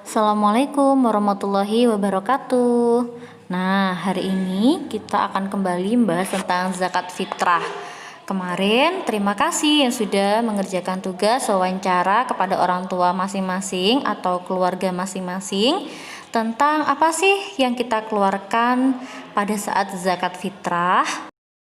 Assalamualaikum warahmatullahi wabarakatuh. Nah, hari ini kita akan kembali membahas tentang zakat fitrah. Kemarin, terima kasih yang sudah mengerjakan tugas wawancara kepada orang tua masing-masing atau keluarga masing-masing tentang apa sih yang kita keluarkan pada saat zakat fitrah.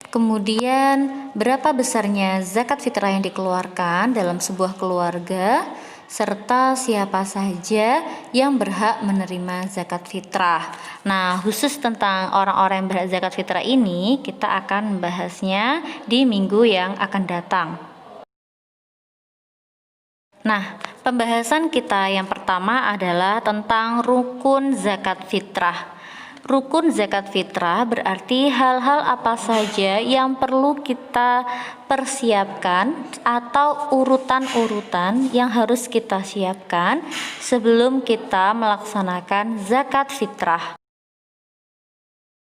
Kemudian, berapa besarnya zakat fitrah yang dikeluarkan dalam sebuah keluarga, serta siapa saja yang berhak menerima zakat fitrah. Nah, khusus tentang orang-orang yang berhak zakat fitrah ini, kita akan membahasnya di minggu yang akan datang. Nah, pembahasan kita yang pertama adalah tentang rukun zakat fitrah. Rukun zakat fitrah berarti hal-hal apa saja yang perlu kita persiapkan atau urutan-urutan yang harus kita siapkan sebelum kita melaksanakan zakat fitrah.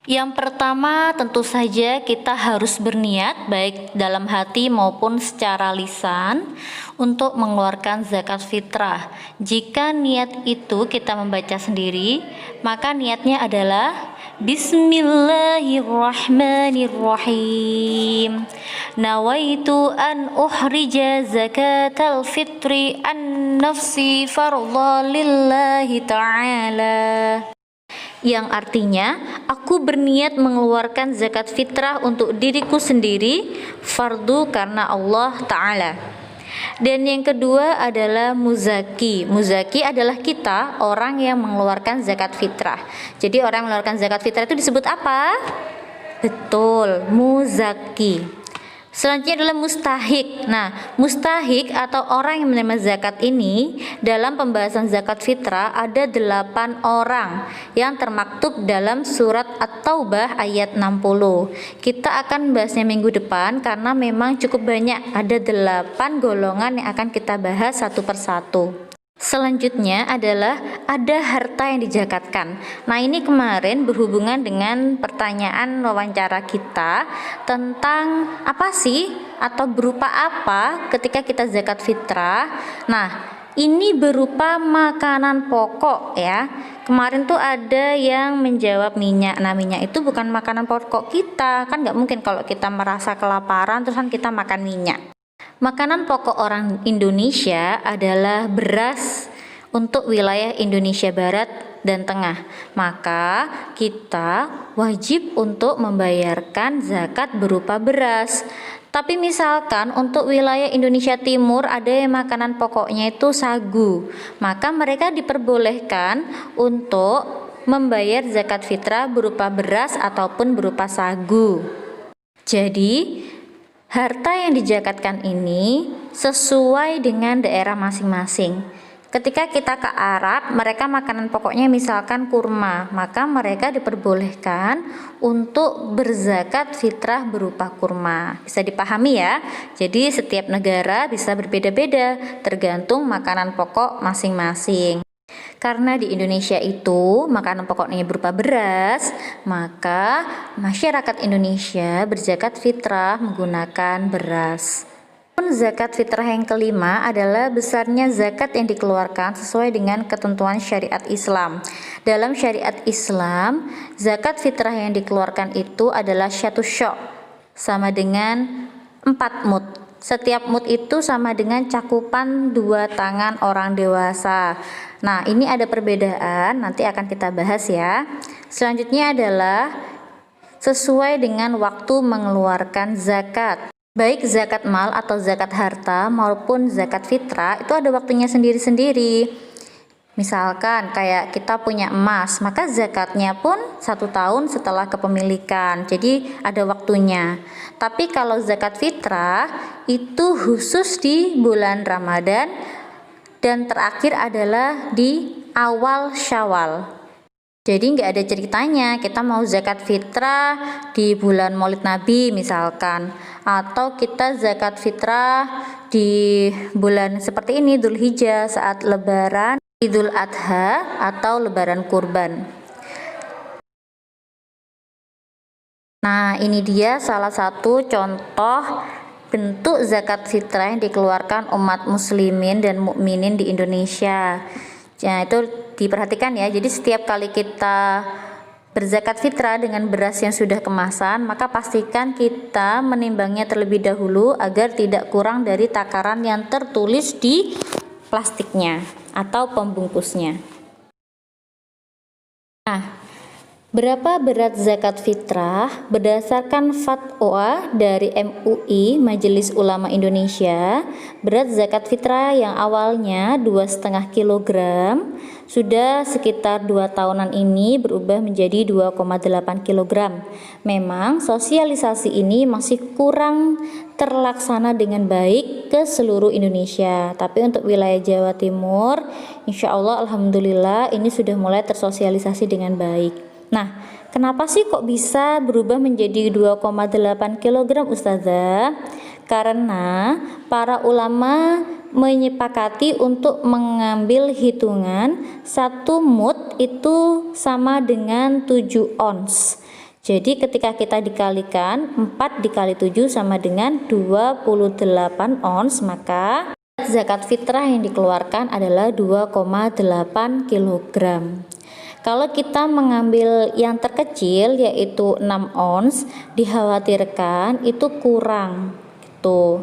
Yang pertama, tentu saja kita harus berniat baik dalam hati maupun secara lisan untuk mengeluarkan zakat fitrah. Jika niat itu kita membaca sendiri, maka niatnya adalah Bismillahirrahmanirrahim. Nawaitu an uhrija zakatal fitri an nafsi fardha lillahi ta'ala. Yang artinya, aku berniat mengeluarkan zakat fitrah untuk diriku sendiri, fardu karena Allah Ta'ala. Dan yang kedua adalah muzaki. Muzaki adalah kita, orang yang mengeluarkan zakat fitrah. Jadi orang yang mengeluarkan zakat fitrah itu disebut apa? Betul, muzaki. Selanjutnya adalah mustahik. Nah, mustahik atau orang yang menerima zakat ini dalam pembahasan zakat fitrah ada 8 orang yang termaktub dalam surat At-Taubah ayat 60. Kita akan bahasnya minggu depan karena memang cukup banyak, ada 8 golongan yang akan kita bahas satu persatu. Selanjutnya adalah ada harta yang dizakatkan. Nah, ini kemarin berhubungan dengan pertanyaan wawancara kita tentang apa sih atau berupa apa ketika kita zakat fitrah. Nah, ini berupa makanan pokok ya. Kemarin tuh ada yang menjawab minyak. Nah, minyak itu bukan makanan pokok kita. Kan nggak mungkin kalau kita merasa kelaparan terus kan kita makan minyak. Makanan pokok orang Indonesia adalah beras untuk wilayah Indonesia Barat dan Tengah. Maka kita wajib untuk membayarkan zakat berupa beras. Tapi misalkan untuk wilayah Indonesia Timur ada yang makanan pokoknya itu sagu, maka mereka diperbolehkan untuk membayar zakat fitrah berupa beras ataupun berupa sagu. Jadi harta yang dizakatkan ini sesuai dengan daerah masing-masing. Ketika kita ke Arab, mereka makanan pokoknya misalkan kurma, maka mereka diperbolehkan untuk berzakat fitrah berupa kurma. Bisa dipahami ya? Jadi setiap negara bisa berbeda-beda tergantung makanan pokok masing-masing. Karena di Indonesia itu makanan pokoknya berupa beras, maka masyarakat Indonesia berzakat fitrah menggunakan beras. Zakat fitrah yang kelima adalah besarnya zakat yang dikeluarkan sesuai dengan ketentuan syariat Islam. Dalam syariat Islam, zakat fitrah yang dikeluarkan itu adalah syatus syok, sama dengan 4 mud. Setiap mud itu sama dengan cakupan 2 tangan orang dewasa. Nah, ini ada perbedaan, nanti akan kita bahas ya. Selanjutnya adalah sesuai dengan waktu mengeluarkan zakat. Baik zakat mal atau zakat harta maupun zakat fitrah itu ada waktunya sendiri-sendiri. Misalkan kayak kita punya emas, maka zakatnya pun 1 tahun setelah kepemilikan, jadi ada waktunya. Tapi kalau zakat fitrah itu khusus di bulan Ramadan dan terakhir adalah di awal Syawal. Jadi nggak ada ceritanya kita mau zakat fitrah di bulan Maulid Nabi misalkan, atau kita zakat fitrah di bulan seperti ini Dzulhijjah saat lebaran Idul Adha atau lebaran kurban. Nah, ini dia salah satu contoh bentuk zakat fitrah yang dikeluarkan umat muslimin dan mukminin di Indonesia. Nah, itu diperhatikan ya. Jadi setiap kali kita berzakat fitrah dengan beras yang sudah kemasan, maka pastikan kita menimbangnya terlebih dahulu agar tidak kurang dari takaran yang tertulis di plastiknya atau pembungkusnya. Nah, berapa berat zakat fitrah? Berdasarkan fatwa dari MUI Majelis Ulama Indonesia, berat zakat fitrah yang awalnya 2,5 kg sudah sekitar 2 tahunan ini berubah menjadi 2,8 kg. Memang sosialisasi ini masih kurang terlaksana dengan baik ke seluruh Indonesia, tapi untuk wilayah Jawa Timur, insya Allah alhamdulillah ini sudah mulai tersosialisasi dengan baik. Nah, kenapa sih kok bisa berubah menjadi 2,8 kg Ustazah? Karena para ulama menyepakati untuk mengambil hitungan 1 mud itu sama dengan 7 ons. Jadi ketika kita dikalikan 4 dikali 7 sama dengan 28 ons, maka zakat fitrah yang dikeluarkan adalah 2,8 kg. Kalau kita mengambil yang terkecil yaitu 6 ons, dikhawatirkan itu kurang gitu.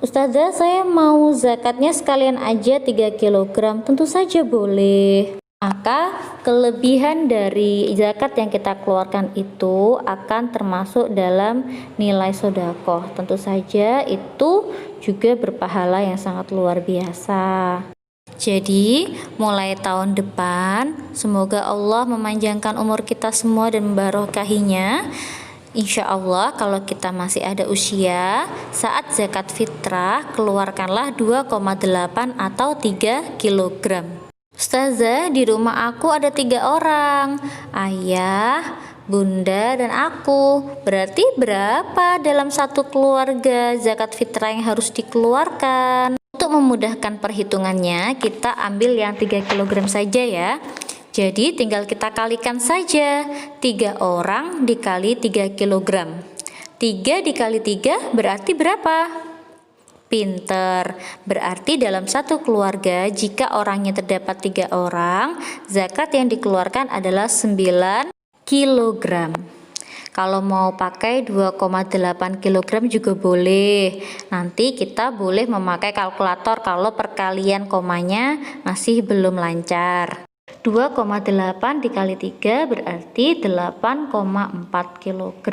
Ustazah, saya mau zakatnya sekalian aja 3 kg, tentu saja boleh. Maka kelebihan dari zakat yang kita keluarkan itu akan termasuk dalam nilai sedekah. Tentu saja itu juga berpahala yang sangat luar biasa. Jadi mulai tahun depan semoga Allah memanjangkan umur kita semua dan membarakahinya. Insya Allah kalau kita masih ada usia, saat zakat fitrah keluarkanlah 2,8 atau 3 kg. Ustazah, di rumah aku ada 3 orang, ayah, bunda, dan aku. Berarti berapa dalam satu keluarga zakat fitrah yang harus dikeluarkan? Untuk memudahkan perhitungannya, kita ambil yang 3 kg saja ya. Jadi tinggal kita kalikan saja, 3 orang dikali 3 kg. 3 dikali 3 berarti berapa? Pinter. Berarti dalam satu keluarga jika orangnya terdapat 3 orang, zakat yang dikeluarkan adalah 9 kg. Kalau mau pakai 2,8 kg juga boleh. Nanti kita boleh memakai kalkulator kalau perkalian komanya masih belum lancar. 2,8 dikali 3 berarti 8,4 kg.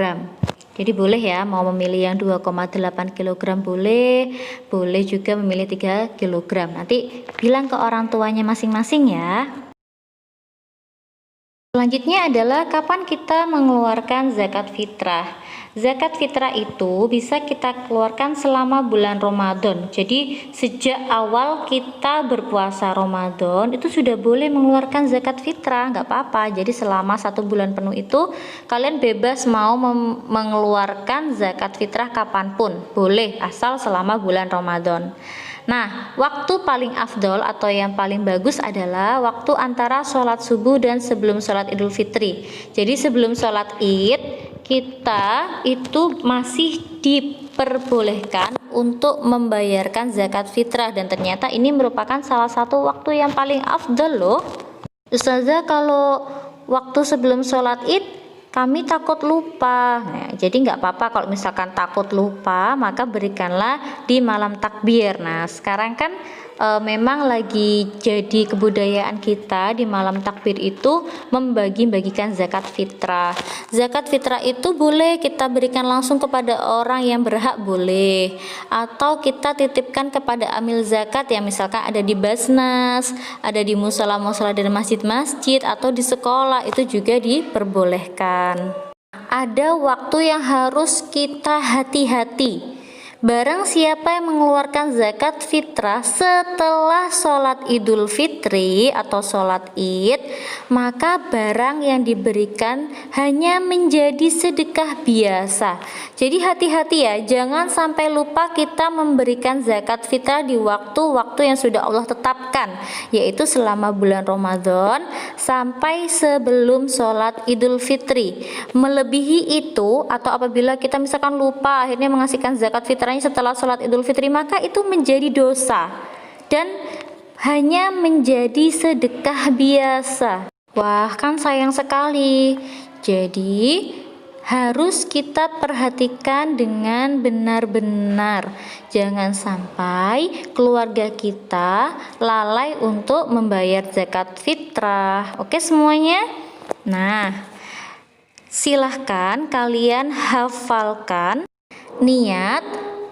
Jadi boleh ya, mau memilih yang 2,8 kg boleh, boleh juga memilih 3 kg. Nanti bilang ke orang tuanya masing-masing ya. Selanjutnya adalah kapan kita mengeluarkan zakat fitrah. Zakat fitrah itu bisa kita keluarkan selama bulan Ramadan. Jadi sejak awal kita berpuasa Ramadan itu sudah boleh mengeluarkan zakat fitrah, nggak apa-apa. Jadi selama 1 bulan penuh itu kalian bebas mau mengeluarkan zakat fitrah kapanpun, boleh asal selama bulan Ramadan. Nah, waktu paling afdol atau yang paling bagus adalah waktu antara sholat subuh dan sebelum sholat Idul Fitri. Jadi sebelum sholat Id, kita itu masih diperbolehkan untuk membayarkan zakat fitrah, dan ternyata ini merupakan salah satu waktu yang paling afdol loh. Ustazah, kalau waktu sebelum sholat Id kami takut lupa. Nah, jadi nggak apa-apa kalau misalkan takut lupa, maka berikanlah di malam takbir. Nah, sekarang kan memang lagi jadi kebudayaan kita di malam takbir itu membagi-bagikan zakat fitrah. Zakat fitrah itu boleh kita berikan langsung kepada orang yang berhak, boleh, atau kita titipkan kepada amil zakat yang misalkan ada di Basnas, ada di musola-musola dan masjid-masjid, atau di sekolah, itu juga diperbolehkan. Ada waktu yang harus kita hati-hati. Barang siapa yang mengeluarkan zakat fitrah setelah sholat Idul Fitri atau sholat Id, maka barang yang diberikan hanya menjadi sedekah biasa. Jadi hati-hati ya, jangan sampai lupa kita memberikan zakat fitrah di waktu-waktu yang sudah Allah tetapkan, yaitu selama bulan Ramadan sampai sebelum sholat Idul Fitri. Melebihi itu atau apabila kita misalkan lupa akhirnya mengasihkan zakat fitrah setelah sholat Idul Fitri, maka itu menjadi dosa dan hanya menjadi sedekah biasa. Wah, kan sayang sekali. Jadi, harus kita perhatikan dengan benar-benar. Jangan sampai keluarga kita lalai untuk membayar zakat fitrah. Oke semuanya? Nah, silahkan kalian hafalkan niat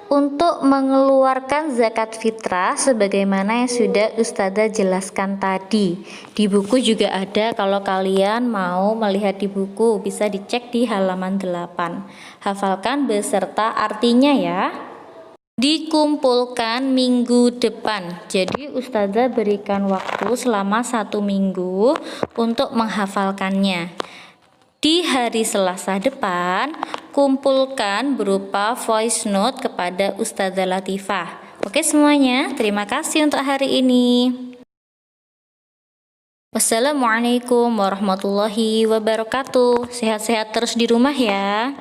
untuk mengeluarkan zakat fitrah sebagaimana yang sudah Ustazah jelaskan tadi. Di buku juga ada, kalau kalian mau melihat di buku bisa dicek di halaman 8. Hafalkan beserta artinya ya. Dikumpulkan minggu depan. Jadi Ustazah berikan waktu selama 1 minggu untuk menghafalkannya. Di hari Selasa depan, kumpulkan berupa voice note kepada Ustazah Latifah. Oke semuanya, terima kasih untuk hari ini. Wassalamualaikum warahmatullahi wabarakatuh. Sehat-sehat terus di rumah ya.